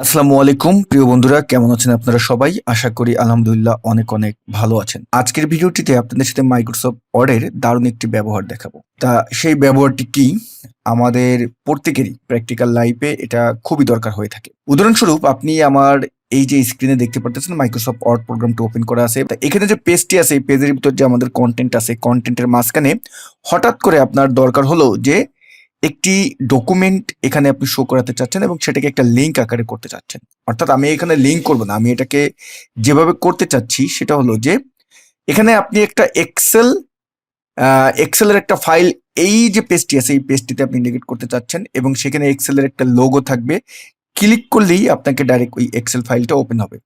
আসসালামু আলাইকুম প্রিয় বন্ধুরা, কেমন আছেন আপনারা সবাই? আশা করি আলহামদুলিল্লাহ অনেক অনেক ভালো আছেন। আজকের ভিডিওটিতে আপনাদের সাথে মাইক্রোসফট ওয়ার্ডের দারুণ একটি ব্যবহার দেখাবো। তা সেই ব্যবহারটি কি? আমাদের প্রত্যেকেরই প্র্যাকটিক্যাল লাইফে এটা খুবই দরকার হয়ে থাকে। উদাহরণস্বরূপ আপনি আমার এই যে স্ক্রিনে দেখতে পারতেছেন মাইক্রোসফট ওয়ার্ড প্রোগ্রামটা ওপেন করা আছে। তা এখানে যে পেজটি আছে এই পেজের ভিতর যে আমাদের কন্টেন্ট আছে, কন্টেন্টের মাঝখানে হঠাৎ করে আপনার দরকার হলো যে একটি ডকুমেন্ট এখানে আপনি শো করাতে চাচ্ছেন এবং সেটাকে একটা লিঙ্ক আকারে করতে চাচ্ছেন। অর্থাৎ আমি এখানে লিঙ্ক করব না, আমি এটাকে যেভাবে করতে চাচ্ছি সেটা হলো যে এখানে আপনি একটা এক্সেলের একটা ফাইল, এই যে পেজটি আছে এই পেজটিতে আপনি ইন্ডিকেট করতে চাচ্ছেন এবং সেখানে এক্সেলের একটা লোগো থাকবে। ক্লিক করলেই আপনাকে ডাইরেক্ট ওই এক্সেল ফাইলটা ওপেন হবে।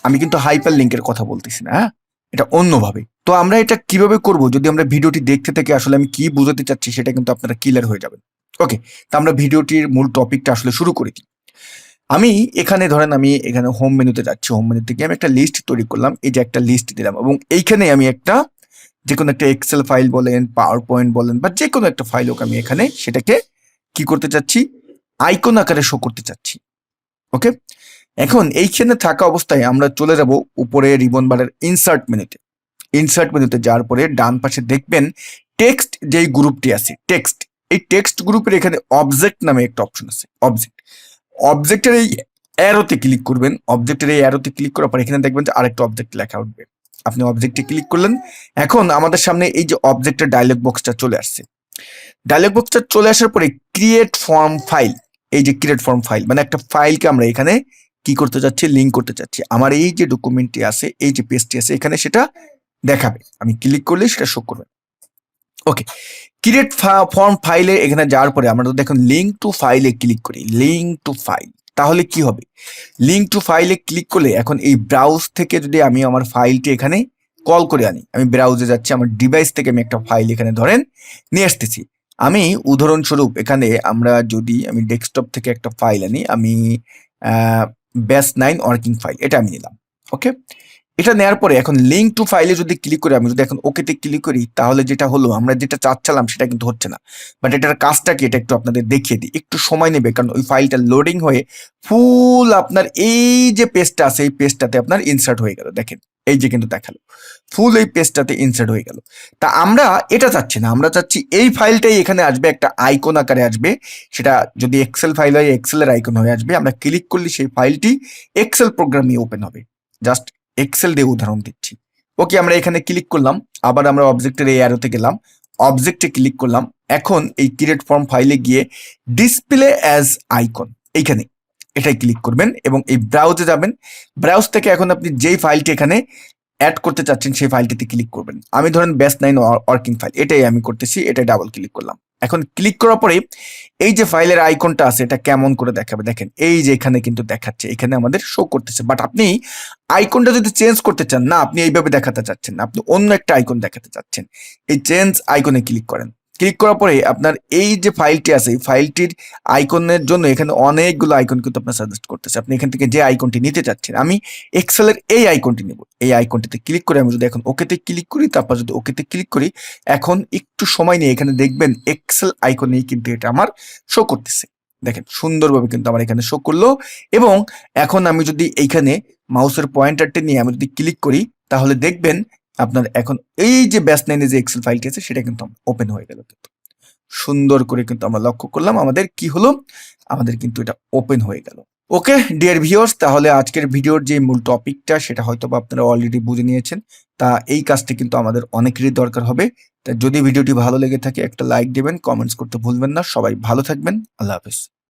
আমি কিন্তু হাইপার লিঙ্কের কথা বলতেছি না, হ্যাঁ, এটা অন্যভাবে। তো আমরা এটা কিভাবে করব, যদি আমরা ভিডিওটি দেখতে থেকে আসলে আমি কি বোঝাতে চাচ্ছি সেটা কিন্তু আপনারা ক্লিয়ার হয়ে যাবেন। ওকে, তো আমরা ভিডিওটির মূল টপিকটা আসলে শুরু করে দিই। আমি এখানে ধরেন আমি এখানে হোম মেনুতে যাচ্ছি, হোম মেনু থেকে আমি একটা লিস্ট তৈরি করলাম, এই যে একটা লিস্ট দিলাম এবং এইখানে আমি একটা যে কোনো একটা এক্সেল ফাইল বলেন, পাওয়ার পয়েন্ট বলেন বা যে কোনো একটা ফাইল হোক, আমি এখানে সেটাকে কি করতে চাচ্ছি, আইকন আকারে শো করতে চাচ্ছি। ওকে, এখন এইখানে থাকা অবস্থায় আমরা চলে যাব উপরে রিবন বারের ইনসার্ট মেনুতে। ইনসার্ট মেনুতে যাওয়ার পরে ডান পাশে দেখবেন টেক্সট যেই গ্রুপটি আছে, টেক্সট, এই টেক্সট গ্রুপের এখানে অবজেক্ট নামে একটা অপশন আছে। অবজেক্টের এই অ্যারোতে ক্লিক করবেন। অবজেক্টের এই অ্যারোতে ক্লিক করার পর এখানে দেখবেন যে আরেকটা অবজেক্ট লেখা উঠবে। আপনি অবজেক্টে ক্লিক করলেন। এখন আমাদের সামনে এই যে অবজেক্টের ডায়লগ বক্সটা চলে আসছে। ডায়লগ বক্সটা চলে আসার পরে ক্রিয়েট ফর্ম ফাইল, এই যে ক্রিয়েট ফর্ম ফাইল মানে একটা ফাইলকে আমরা এখানে কি করতে চাচ্ছি, লিঙ্ক করতে চাচ্ছি। আমার এই যে ডকুমেন্টটি আছে, এই যে পেজটি আছে, এখানে সেটা দেখাবে। আমি ক্লিক করলে সেটা শো করবে। ওকে, ক্রিয়েট ফর্ম ফাইলে এখানে যাওয়ার পরে আমরা যদি এখন লিঙ্ক টু ফাইলে ক্লিক করি, লিঙ্ক টু ফাইল, তাহলে কি হবে? লিঙ্ক টু ফাইলে ক্লিক করলে এখন এই ব্রাউজ থেকে যদি আমি আমার ফাইলটি এখানে কল করে আনি, আমি ব্রাউজে যাচ্ছি, আমার ডিভাইস থেকে আমি একটা ফাইল এখানে ধরেন নিয়ে আসতেছি। আমি উদাহরণস্বরূপ এখানে আমরা যদি আমি ডেস্কটপ থেকে একটা ফাইল আনি, আমি ব্যাস 9 ওয়ার্কিং ফাইল এটা আমি নিলাম। ওকে, এটা নেওয়ার পরে এখন লিঙ্ক টু ফাইলে যদি ক্লিক করি, আমি যদি এখন ওকেতে ক্লিক করি, তাহলে যেটা হলো আমরা যেটা চাচ্ছিলাম সেটা কিন্তু হচ্ছে না। বাট এটার কাজটা কি এটা একটু আপনাদের দেখিয়ে দিই, একটু সময় নেবে কারণ ওই ফাইলটা লোডিং হয়ে ফুল আপনার এই যে পেজটা আছে এই পেজটাতে আপনার ইনসার্ট হয়ে গেল। দেখেন এই যে কিন্তু দেখালো ফুল এই পেজটাতে ইনসার্ট হয়ে গেল। তা আমরা এটা চাচ্ছি না, আমরা চাচ্ছি এই ফাইলটাই এখানে আসবে, একটা আইকন আকারে আসবে। সেটা যদি এক্সেল ফাইল হয় এক্সেলের আইকন হয়ে আসবে। আমরা ক্লিক করলে সেই ফাইলটি এক্সেল প্রোগ্রামে ওপেন হবে। জাস্ট এক্সেল দিয়ে উদাহরণ দিচ্ছি। ওকে, আমরা এখানে ক্লিক করলাম, আবার আমরা অবজেক্টের এই অ্যারোতে গেলাম, অবজেক্টে ক্লিক করলাম। এখন এই ক্রিয়েট ফর্ম ফাইলে গিয়ে ডিসপ্লে অ্যাজ আইকন, এইখানে এটাই ক্লিক করবেন এবং এই ব্রাউজে যাবেন। ব্রাউজ থেকে এখন আপনি যেই ফাইলটি এখানে অ্যাড করতে চাচ্ছেন সেই ফাইলটিতে ক্লিক করবেন। আমি ধরেন ব্যাস 9 ওয়ার্কিং ফাইল এটাই আমি করতেছি, এটাই ডাবল ক্লিক করলাম। এখন ক্লিক করার পরে এই যে ফাইলের আইকনটা আছে এটা কেমন করে দেখাবে দেখেন, এই যে এখানে কিন্তু দেখাচ্ছে, এখানে আমাদের শো করতেছে। বাট আপনি আইকনটা যদি চেঞ্জ করতে চান না, আপনি এইভাবে দেখাতে চাচ্ছেন না, আপনি অন্য একটা আইকন দেখাতে চাচ্ছেন, এই চেঞ্জ আইকনে ক্লিক করেন। ক্লিক করার পরে আপনার এই যে ফাইলটি আছে এই ফাইলটির আইকনের জন্য এখানে অনেকগুলো আইকন কিন্তু আপনার সাজেস্ট করতেছে। আপনি এখান থেকে যে আইকনটি নিতে চাচ্ছেন, আমি এক্সেলের এই আইকনটি নেব। এই আইকনটিতে ক্লিক করে আমি যদি এখন ওকেতে ক্লিক করি, তারপর যদি ওকেতে ক্লিক করি, এখন একটু সময় নিয়ে এখানে দেখবেন এক্সেল আইকনেই কিন্তু এটা আমার শো করতেছে। দেখেন সুন্দরভাবে কিন্তু আমার এখানে শো করলো। এবং এখন আমি যদি এইখানে মাউসের পয়েন্টারটি নিয়ে আমি যদি ক্লিক করি, তাহলে দেখবেন আপনার এখন এই যে ব্যাস 9 যে এক্সেল ফাইলটি আছে সেটা কিন্তু ওপেন হয়ে গেল। কিন্তু সুন্দর করে কিন্তু আমরা লক্ষ্য করলাম আমাদের কি হলো, আমাদের কিন্তু এটা ওপেন হয়ে গেল। ওকে ডিয়ার ভিউয়ার্স, তাহলে আজকের ভিডিওর যে মূল টপিকটা সেটা হয়তো বা আপনারা অলরেডি বুঝে নিয়েছেন। তা এই কাজটি কিন্তু আমাদের অনেকেরই দরকার হবে। তা যদি ভিডিওটি ভালো লেগে থাকে একটা লাইক দিবেন, কমেন্টস করতে ভুলবেন না। সবাই ভালো থাকবেন, আল্লাহ হাফেজ।